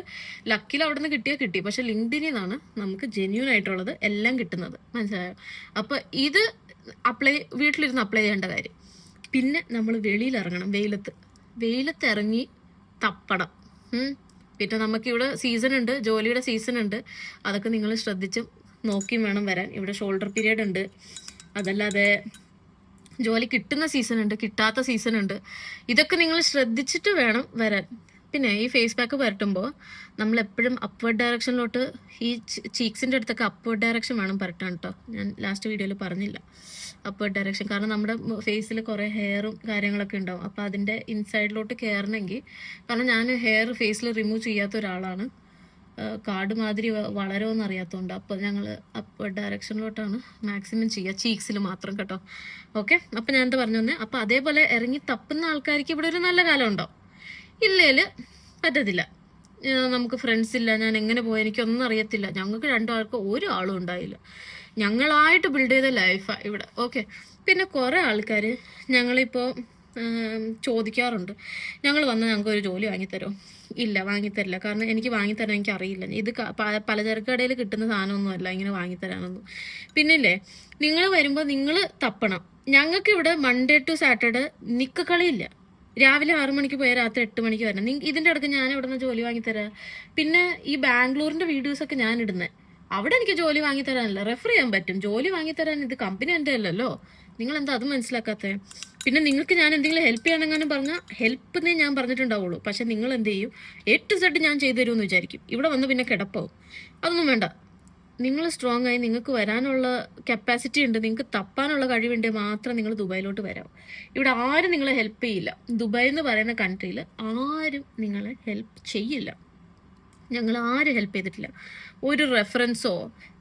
ലക്കിൽ അവിടെ നിന്ന് കിട്ടിയാൽ കിട്ടി. പക്ഷെ ലിങ്ക്ഡിനിൽ നിന്നാണ് നമുക്ക് ജെന്യൂൻ ആയിട്ടുള്ളത് എല്ലാം കിട്ടുന്നത്, മനസ്സിലായോ? അപ്പോൾ ഇത് വീട്ടിലിരുന്ന് അപ്ലൈ ചെയ്യേണ്ട കാര്യം. പിന്നെ നമ്മൾ വെളിയിൽ ഇറങ്ങണം, വെയിലത്ത് ഇറങ്ങി തപ്പണം. പിന്നെ നമുക്കിവിടെ സീസൺ ഉണ്ട്, ജോലിയുടെ സീസൺ ഉണ്ട്. അതൊക്കെ നിങ്ങൾ ശ്രദ്ധിച്ചും നോക്കിയും വേണം വരാൻ. ഇവിടെ ഷോൾഡർ പീരീഡ് ഉണ്ട്. അതല്ലാതെ ജോലി കിട്ടുന്ന സീസൺ ഉണ്ട്, കിട്ടാത്ത സീസൺ ഉണ്ട്. ഇതൊക്കെ നിങ്ങൾ ശ്രദ്ധിച്ചിട്ട് വേണം വരാൻ. പിന്നെ ഈ ഫേസ് പാക്ക് പുരട്ടുമ്പോൾ നമ്മൾ എപ്പോഴും അപ്വേർഡ് ഡയറക്ഷനിലോട്ട്, ഈ ചീക്സിൻ്റെ അടുത്തൊക്കെ അപ്വേർഡ് ഡയറക്ഷൻ വേണം പുരട്ടാൻ കേട്ടോ. ഞാൻ ലാസ്റ്റ് വീഡിയോയിൽ പറഞ്ഞില്ല അപ്വേർഡ് ഡയറക്ഷൻ. കാരണം നമ്മുടെ ഫേസിൽ കുറേ ഹെയറും കാര്യങ്ങളൊക്കെ ഉണ്ടാവും. അപ്പോൾ അതിൻ്റെ ഇൻസൈഡിലോട്ട് കയറണമെങ്കിൽ, കാരണം ഞാൻ ഹെയർ ഫേസിൽ റിമൂവ് ചെയ്യാത്ത ഒരാളാണ്, കാർഡ് മാതിരി വളരുമെന്ന് അറിയാത്തതുകൊണ്ട്. അപ്പോൾ ഞങ്ങൾ അപ്വേർഡ് ഡയറക്ഷനിലോട്ടാണ് മാക്സിമം ചെയ്യുക, ചീക്സിൽ മാത്രം കേട്ടോ. ഓക്കെ, അപ്പോൾ ഞാൻ എന്താ പറഞ്ഞു തന്നെ. അപ്പോൾ അതേപോലെ ഇറങ്ങി തപ്പുന്ന ആൾക്കാർക്ക് ഇവിടെ ഒരു നല്ല കാലം ഉണ്ടാവും, ഇല്ലേൽ പറ്റത്തില്ല. നമുക്ക് ഫ്രണ്ട്സ് ഇല്ല, ഞാൻ എങ്ങനെ പോയി, എനിക്കൊന്നും അറിയത്തില്ല. ഞങ്ങൾക്ക് രണ്ടാൾക്കും ഒരു ആളും ഉണ്ടായില്ല, ഞങ്ങളായിട്ട് ബിൽഡ് ചെയ്ത ലൈഫാണ് ഇവിടെ. ഓക്കെ, പിന്നെ കുറേ ആൾക്കാർ ഞങ്ങളിപ്പോൾ ചോദിക്കാറുണ്ട്, ഞങ്ങൾ വന്നാൽ ഞങ്ങൾക്ക് ഒരു ജോലി വാങ്ങിത്തരുമോ? ഇല്ല, വാങ്ങിത്തരില്ല. കാരണം എനിക്ക് വാങ്ങിത്തരാൻ എനിക്ക് അറിയില്ല. ഇത് പലചരക്ക് കടയിൽ കിട്ടുന്ന സാധനമൊന്നുമല്ല ഇങ്ങനെ വാങ്ങിത്തരാനൊന്നും. പിന്നില്ലേ, നിങ്ങൾ വരുമ്പോൾ നിങ്ങൾ തപ്പണം. ഞങ്ങൾക്ക് ഇവിടെ മൺഡേ ടു സാറ്റർഡേ നിക്കക്കളിയില്ല. രാവിലെ 6 മണിക്ക് പോയാൽ രാത്രി 8 മണിക്ക് വരണം. ഇതിൻ്റെ ഇടയ്ക്ക് ഞാൻ ഇവിടെ നിന്ന് ജോലി വാങ്ങിത്തരാം. പിന്നെ ഈ ബാംഗ്ലൂരിൻ്റെ വീഡിയോസൊക്കെ ഞാൻ ഇടുന്നത്, അവിടെ എനിക്ക് ജോലി വാങ്ങിത്തരാനല്ല, റെഫർ ചെയ്യാൻ പറ്റും. ജോലി വാങ്ങിത്തരാൻ ഇത് കമ്പനി എൻ്റെ അല്ലല്ലോ. നിങ്ങൾ എന്താ അത് മനസ്സിലാക്കാത്തത്? പിന്നെ നിങ്ങൾക്ക് ഞാൻ എന്തെങ്കിലും ഹെൽപ്പ് ചെയ്യണമെങ്കിലും പറഞ്ഞാൽ ഹെൽപ്പ് ഞാൻ പറഞ്ഞിട്ടുണ്ടാവുള്ളൂ. പക്ഷെ നിങ്ങൾ എന്ത് ചെയ്യും, A to Z ഞാൻ ചെയ്തു തരുമെന്ന് വിചാരിക്കും. ഇവിടെ വന്ന് പിന്നെ കിടപ്പാവും. അതൊന്നും വേണ്ട. നിങ്ങൾ സ്ട്രോങ് ആയി, നിങ്ങൾക്ക് വരാനുള്ള കപ്പാസിറ്റി ഉണ്ട്, നിങ്ങൾക്ക് തപ്പാനുള്ള കഴിവുണ്ട്, മാത്രം നിങ്ങൾ ദുബായിലോട്ട് വരാം. ഇവിടെ ആരും നിങ്ങളെ ഹെൽപ്പ് ചെയ്യില്ല. ദുബായ് എന്ന് പറയുന്ന കൺട്രിയിൽ ആരും നിങ്ങളെ ഹെൽപ്പ് ചെയ്യില്ല. ഞങ്ങൾ ആരും ഹെൽപ്പ് ചെയ്തിട്ടില്ല. ഒരു റെഫറൻസോ,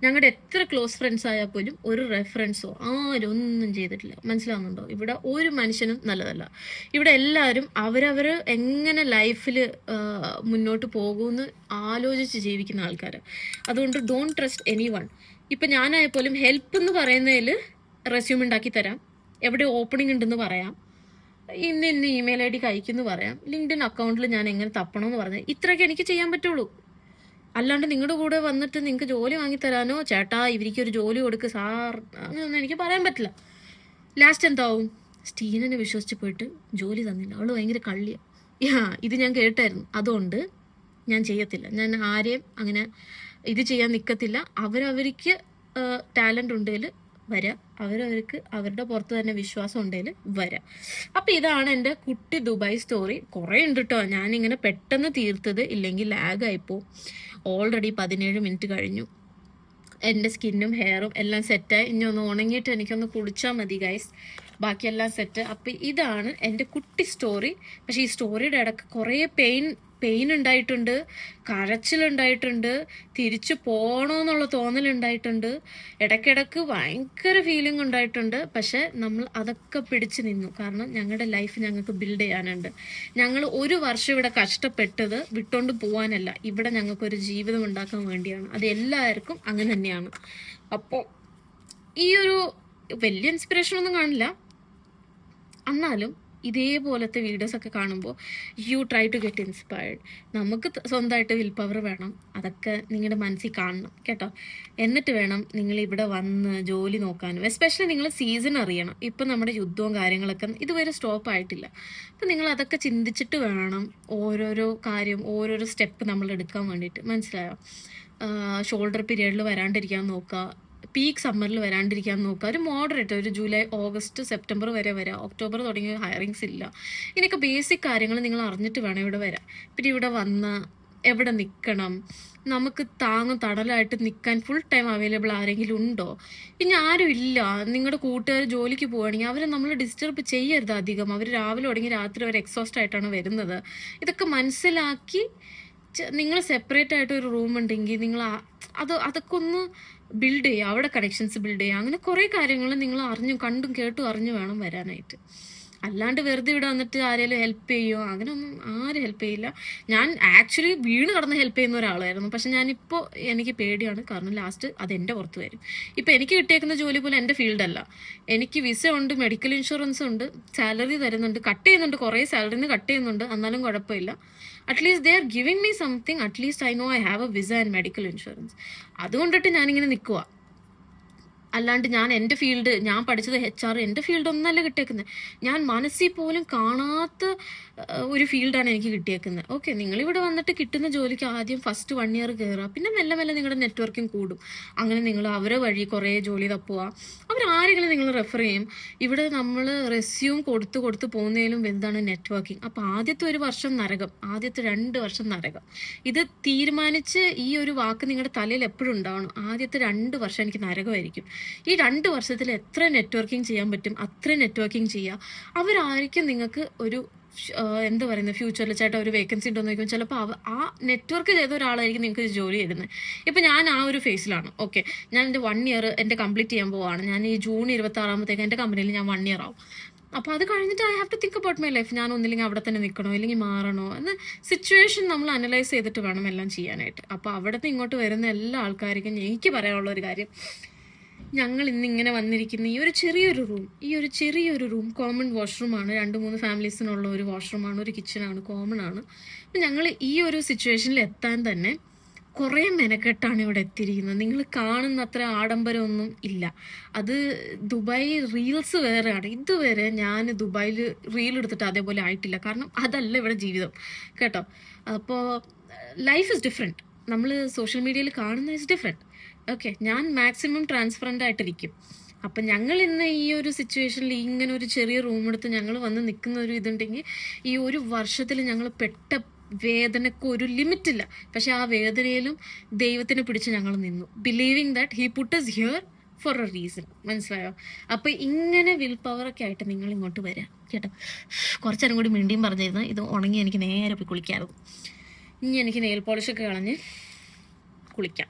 ഞങ്ങളുടെ എത്ര ക്ലോസ് ഫ്രണ്ട്സ് ആയാൽ പോലും ഒരു റെഫറൻസോ ആരും ഒന്നും ചെയ്തിട്ടില്ല. മനസ്സിലാവുന്നുണ്ടോ? ഇവിടെ ഒരു മനുഷ്യനും നല്ലതല്ല. ഇവിടെ എല്ലാവരും അവരവർ എങ്ങനെ ലൈഫിൽ മുന്നോട്ട് പോകുമെന്ന് ആലോചിച്ച് ജീവിക്കുന്ന ആൾക്കാർ. അതുകൊണ്ട് ഡോണ്ട് ട്രസ്റ്റ് എനി വൺ. ഇപ്പം ഞാനായ പോലും ഹെൽപ്പ് എന്ന് പറയുന്നതിൽ റെസ്യൂം ഉണ്ടാക്കി തരാം, എവിടെ ഓപ്പണിംഗ് ഉണ്ടെന്ന് പറയാം, ഇന്ന് ഇമെയിൽ ID അയക്കുമെന്ന് പറയാം, ലിങ്ക്ഡിൻ അക്കൗണ്ടിൽ ഞാൻ എങ്ങനെ തപ്പണമെന്ന് പറഞ്ഞാൽ ഇത്രയൊക്കെ എനിക്ക് ചെയ്യാൻ പറ്റുള്ളൂ. അല്ലാണ്ട് നിങ്ങളുടെ കൂടെ വന്നിട്ട് നിങ്ങൾക്ക് ജോലി വാങ്ങിത്തരാനോ, ചേട്ടാ ഇവർക്ക് ഒരു ജോലി കൊടുക്ക് സാർ, അങ്ങനെയൊന്നും എനിക്ക് പറയാൻ പറ്റില്ല. ലാസ്റ്റ് എന്താവും, സ്റ്റീനനെ വിശ്വസിച്ച് പോയിട്ട് ജോലി തന്നില്ല, അവൾ ഭയങ്കര കള്ളിയാണ്. ഇത് ഞാൻ കേട്ടായിരുന്നു. അതുകൊണ്ട് ഞാൻ ചെയ്യത്തില്ല. ഞാൻ ആരെയും അങ്ങനെ ഇത് ചെയ്യാൻ നിൽക്കത്തില്ല. അവരവർക്ക് ടാലൻ്റ് ഉണ്ടെങ്കിൽ വരാം, അവരവർക്ക് അവരുടെ പുറത്ത് തന്നെ വിശ്വാസം ഉണ്ടെങ്കിൽ വരാം. അപ്പം ഇതാണ് എൻ്റെ കുട്ടി ദുബായ് സ്റ്റോറി. കുറേ ഉണ്ട് കേട്ടോ, ഞാനിങ്ങനെ പെട്ടെന്ന് തീർത്തത്, ഇല്ലെങ്കിൽ ലാഗായിപ്പോൾ. ഓൾറെഡി 17 മിനിറ്റ് കഴിഞ്ഞു. എൻ്റെ സ്കിന്നും ഹെയറും എല്ലാം സെറ്റായി. ഇനി ഒന്ന് ഉണങ്ങിയിട്ട് എനിക്കൊന്ന് കുളിച്ചാൽ മതി ഗൈസ്, ബാക്കിയെല്ലാം സെറ്റ്. അപ്പം ഇതാണ് എൻ്റെ കുട്ടി സ്റ്റോറി. പക്ഷേ ഈ സ്റ്റോറിയുടെ ഇടയ്ക്ക് കുറേ പെയിൻ ഉണ്ടായിട്ടുണ്ട്, കരച്ചിലുണ്ടായിട്ടുണ്ട്, തിരിച്ചു പോകണമെന്നുള്ള തോന്നലുണ്ടായിട്ടുണ്ട്, ഇടയ്ക്കിടയ്ക്ക് ഭയങ്കര ഫീലിംഗ് ഉണ്ടായിട്ടുണ്ട്. പക്ഷെ നമ്മൾ അതൊക്കെ പിടിച്ചു നിന്നു. കാരണം ഞങ്ങളുടെ ലൈഫ് ഞങ്ങൾക്ക് ബിൽഡ് ചെയ്യാനുണ്ട്. ഞങ്ങൾ 1 വർഷം ഇവിടെ കഷ്ടപ്പെട്ടത് വിട്ടുകൊണ്ട് പോകാനല്ല, ഇവിടെ ഞങ്ങൾക്കൊരു ജീവിതം ഉണ്ടാക്കാൻ വേണ്ടിയാണ്. അത് എല്ലാവർക്കും അങ്ങനെ തന്നെയാണ്. അപ്പോൾ ഈ ഒരു വലിയ ഇൻസ്പിറേഷൻ ഒന്നും കാണില്ല, എന്നാലും ഇതേപോലത്തെ വീഡിയോസൊക്കെ കാണുമ്പോൾ you try to get inspired. നമുക്ക് സ്വന്തമായിട്ട് വിൽ പവർ വേണം. അതൊക്കെ നിങ്ങളുടെ മനസ്സിൽ കാണണം കേട്ടോ. എന്നിട്ട് വേണം നിങ്ങൾ ഇവിടെ വന്ന് ജോലി നോക്കാനും. എസ്പെഷ്യലി നിങ്ങൾ സീസൺ അറിയണം. ഇപ്പം നമ്മുടെ യുദ്ധവും കാര്യങ്ങളൊക്കെ ഇതുവരെ സ്റ്റോപ്പ് ആയിട്ടില്ല. അപ്പം നിങ്ങൾ അതൊക്കെ ചിന്തിച്ചിട്ട് വേണം ഓരോരോ കാര്യം, ഓരോരോ സ്റ്റെപ്പ് നമ്മൾ എടുക്കാൻ വേണ്ടിയിട്ട്. മനസ്സിലായോ? ഷോൾഡർ പീരിയഡിൽ വരാണ്ടിരിക്കാൻ നോക്കുക, പീക്ക് സമ്മറിൽ വരാണ്ടിരിക്കാൻ നോക്കുക. ഒരു മോഡറേറ്റ്, ഒരു ജൂലൈ, ഓഗസ്റ്റ്, സെപ്റ്റംബർ വരെ വരാം. ഒക്ടോബർ തുടങ്ങിയ ഹയറിങ്സ് ഇല്ല. ഇങ്ങനെയൊക്കെ ബേസിക് കാര്യങ്ങൾ നിങ്ങൾ അറിഞ്ഞിട്ട് വേണം ഇവിടെ വരാൻ. പിന്നെ ഇവിടെ വന്ന് എവിടെ നിൽക്കണം, നമുക്ക് താങ്ങും തടലായിട്ട് നിൽക്കാൻ ഫുൾ ടൈം അവൈലബിൾ ആരെങ്കിലും ഉണ്ടോ? ഇനി ആരും ഇല്ല. നിങ്ങളുടെ കൂട്ടുകാർ ജോലിക്ക് പോവുകയാണെങ്കിൽ അവരെ നമ്മൾ ഡിസ്റ്റർബ് ചെയ്യരുത് അധികം. അവർ രാവിലെ തുടങ്ങി രാത്രി വരെ എക്സോസ്റ്റ് ആയിട്ടാണ് വരുന്നത്. ഇതൊക്കെ മനസ്സിലാക്കി നിങ്ങൾ സെപ്പറേറ്റ് ആയിട്ട് ഒരു റൂം ഉണ്ടെങ്കിൽ നിങ്ങൾ അതൊക്കെ ഒന്ന് ബിൽഡ് ചെയ്യുക, അവിടെ കണക്ഷൻസ് ബിൽഡ് ചെയ്യുക. അങ്ങനെ കുറേ കാര്യങ്ങൾ നിങ്ങൾ കണ്ടും കേട്ടും അറിഞ്ഞു വേണം വരാനായിട്ട്. അല്ലാണ്ട് വെറുതെ ഇവിടെ വന്നിട്ട് ആരെങ്കിലും ഹെൽപ്പ് ചെയ്യുമോ, അങ്ങനെയൊന്നും ആരും ഹെൽപ്പ് ചെയ്യില്ല. ഞാൻ ആക്ച്വലി വീണ് കടന്ന് ഹെൽപ്പ് ചെയ്യുന്ന ഒരാളായിരുന്നു. പക്ഷെ ഞാനിപ്പോൾ എനിക്ക് പേടിയാണ്, കാരണം ലാസ്റ്റ് അതെൻ്റെ പുറത്ത് വരും. ഇപ്പോൾ എനിക്ക് കിട്ടിയേക്കുന്ന ജോലി പോലെ എൻ്റെ ഫീൽഡല്ല. എനിക്ക് വിസ ഉണ്ട്, മെഡിക്കൽ ഇൻഷുറൻസ് ഉണ്ട്, സാലറി തരുന്നുണ്ട്, കട്ട് ചെയ്യുന്നുണ്ട്, കുറേ സാലറിന്ന് കട്ട് ചെയ്യുന്നുണ്ട്, എന്നാലും കുഴപ്പമില്ല. At least they are giving me something. At least I know I have a visa and medical insurance. അതുകൊണ്ടിട്ട് ഞാനിങ്ങനെ നിൽക്കുക. അല്ലാണ്ട് ഞാൻ എൻ്റെ ഫീൽഡ്, ഞാൻ പഠിച്ചത് HR, എൻ്റെ ഫീൽഡ് ഒന്നല്ല കിട്ടിയേക്കുന്നത്. ഞാൻ മനസ്സിൽ പോലും കാണാത്ത ഒരു ഫീൽഡാണ് എനിക്ക് കിട്ടിയേക്കുന്നത്. ഓക്കെ, നിങ്ങളിവിടെ വന്നിട്ട് കിട്ടുന്ന ജോലിക്ക് ആദ്യം ഫസ്റ്റ് 1 ഇയർ കയറുക, പിന്നെ മെല്ലെ മെല്ലെ നിങ്ങളുടെ നെറ്റ്വർക്കിംഗ് കൂടും. അങ്ങനെ നിങ്ങൾ അവരെ വഴി കുറേ ജോലി തപ്പുക, അവരാരെങ്കിലും നിങ്ങൾ റെഫർ ചെയ്യും. ഇവിടെ നമ്മൾ റെസ്യൂം കൊടുത്ത് പോകുന്നതിലും വലുതാണ് നെറ്റ്വർക്കിംഗ്. അപ്പോൾ ആദ്യത്തെ 1 വർഷം നരകം, ആദ്യത്തെ 2 വർഷം നരകം. ഇത് തീരുമാനിച്ച് ഈ ഒരു വാക്ക് നിങ്ങളുടെ തലയിൽ എപ്പോഴും ഉണ്ടാവണം. ആദ്യത്തെ 2 വർഷം എനിക്ക് നരകമായിരിക്കും. ഈ 2 വർഷത്തിൽ എത്ര നെറ്റ്വർക്കിംഗ് ചെയ്യാൻ പറ്റും അത്ര നെറ്റ്വർക്കിംഗ് ചെയ്യുക. അവരായിരിക്കും നിങ്ങൾക്ക് ഒരു എന്താ പറയുന്നത്, ഫ്യൂച്ചറിൽ ചേട്ടാ ഒരു വേക്കൻസി ഉണ്ടോ എന്ന് ചോദിക്കും. ചിലപ്പോൾ ആ നെറ്റ്വർക്ക് ചെയ്ത ഒരാളായിരിക്കും നിങ്ങൾക്ക് ജോലി തരുന്നത്. ഇപ്പോൾ ഞാൻ ആ ഒരു ഫേസിലാണ്. ഓക്കെ, ഞാൻ എൻ്റെ 1 ഇയർ എൻ്റെ കംപ്ലീറ്റ് ചെയ്യാൻ പോവാണ്. ഞാൻ ഈ ജൂൺ 26 എൻ്റെ കമ്പനിയിൽ ഞാൻ 1 ഇയർ ആവും. അപ്പോൾ അത് കഴിഞ്ഞിട്ട് I have to think about my life. ഞാൻ ഒന്നില്ലെങ്കിൽ അവിടെ തന്നെ നിൽക്കണോ ഇല്ലെങ്കിൽ മാറണോ എന്ന് സിറ്റുവേഷൻ നമ്മൾ അനലൈസ് ചെയ്തിട്ട് വേണം എല്ലാം ചെയ്യാനായിട്ട്. അപ്പോൾ അവിടെ നിന്ന് ഇങ്ങോട്ട് വരുന്ന എല്ലാ ആൾക്കാർക്കും എനിക്ക് പറയാനുള്ള ഒരു കാര്യം, ഞങ്ങൾ ഇന്നിങ്ങനെ വന്നിരിക്കുന്ന ഈ ഒരു ചെറിയൊരു റൂം കോമൺ വാഷ്റൂമാണ്. 2-3 ഫാമിലീസിനുള്ള ഒരു വാഷ്റൂമാണ്, ഒരു കിച്ചണാണ്, കോമൺ ആണ്. അപ്പം ഞങ്ങൾ ഈ ഒരു സിറ്റുവേഷനിൽ എത്താൻ തന്നെ കുറേ മെനക്കെട്ടാണ് ഇവിടെ എത്തിയിരിക്കുന്നത്. നിങ്ങൾ കാണുന്ന അത്ര ആഡംബരമൊന്നും ഇല്ല. അത് ദുബായ് റീൽസ് വേറെയാണ്. ഇതുവരെ ഞാൻ ദുബായിൽ റീൽ എടുത്തിട്ട് അതേപോലെ ആയിട്ടില്ല. കാരണം അതല്ല ഇവിടെ ജീവിതം, കേട്ടോ. അപ്പോൾ ലൈഫ് ഇസ് ഡിഫറെൻറ്റ്. നമ്മൾ സോഷ്യൽ മീഡിയയിൽ കാണുന്ന ഇസ് ഡിഫറെൻറ്റ്. ഓക്കെ, ഞാൻ മാക്സിമം ട്രാൻസ്പെറൻ്റ് ആയിട്ടിരിക്കും. അപ്പം ഞങ്ങൾ ഇന്ന് ഈ ഒരു സിറ്റുവേഷനിൽ ഇങ്ങനെ ഒരു ചെറിയ റൂം എടുത്ത് ഞങ്ങൾ വന്ന് നിൽക്കുന്ന ഒരു ഇതുണ്ടെങ്കിൽ, ഈ 1 വർഷത്തിൽ ഞങ്ങൾ പെട്ട വേദനക്ക് ഒരു ലിമിറ്റില്ല. പക്ഷെ ആ വേദനയിലും ദൈവത്തിനെ പിടിച്ച് ഞങ്ങൾ നിന്നു, believing that he put us here for A reason. മനസ്സിലായോ? അപ്പോൾ ഇങ്ങനെ വിൽ പവറൊക്കെ ആയിട്ട് നിങ്ങൾ ഇങ്ങോട്ട് വരിക, കേട്ടോ. കുറച്ചേരം കൂടി മിണ്ടിയും പറഞ്ഞിരുന്നു. ഇത് ഉണങ്ങി എനിക്ക് നേരെ പോയി കുളിക്കാറുണ്ട്. ഇനി എനിക്ക് നെയിൽ പോളിഷൊക്കെ കളഞ്ഞ് കുളിക്കാം.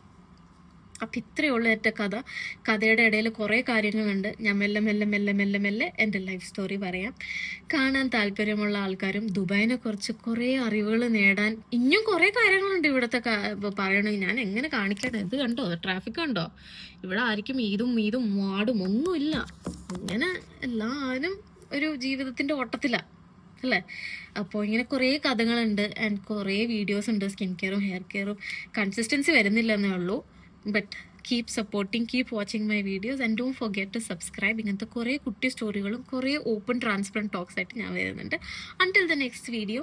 അപ്പം ഇത്രയേ ഉള്ളൂ എൻ്റെ കഥ. കഥയുടെ ഇടയിൽ കുറേ കാര്യങ്ങളുണ്ട്. ഞാൻ മെല്ലെ എൻ്റെ ലൈഫ് സ്റ്റോറി പറയാം. കാണാൻ താല്പര്യമുള്ള ആൾക്കാരും ദുബായിനെ കുറിച്ച് കുറേ അറിവുകൾ നേടാൻ ഇനിയും കുറേ കാര്യങ്ങളുണ്ട് ഇവിടുത്തെ പറയണമെങ്കിൽ. ഞാൻ എങ്ങനെ കാണിക്കട്ടെ? ഇത് കണ്ടോ, ട്രാഫിക് കണ്ടോ? ഇവിടെ ആയിരിക്കും ഈദും വാടും ഒന്നുമില്ല. അങ്ങനെ എല്ലാവരും ഒരു ജീവിതത്തിൻ്റെ ഓട്ടത്തിലാണ്, അല്ലേ? അപ്പോൾ ഇങ്ങനെ കുറേ കഥകളുണ്ട് ആൻഡ് കുറേ വീഡിയോസ് ഉണ്ട്. സ്കിൻ കെയറും ഹെയർ കെയറും കൺസിസ്റ്റൻസി വരുന്നില്ലെന്നേ ഉള്ളൂ. But keep supporting, keep watching my videos and don't forget to subscribe. ഇങ്ങനത്തെ കുറേ കുട്ടി സ്റ്റോറികളും കുറേ ഓപ്പൺ ട്രാൻസ്പെറൻറ്റ് ടോക്സ് ആയിട്ട് ഞാൻ വരുന്നുണ്ട്. Until the next video,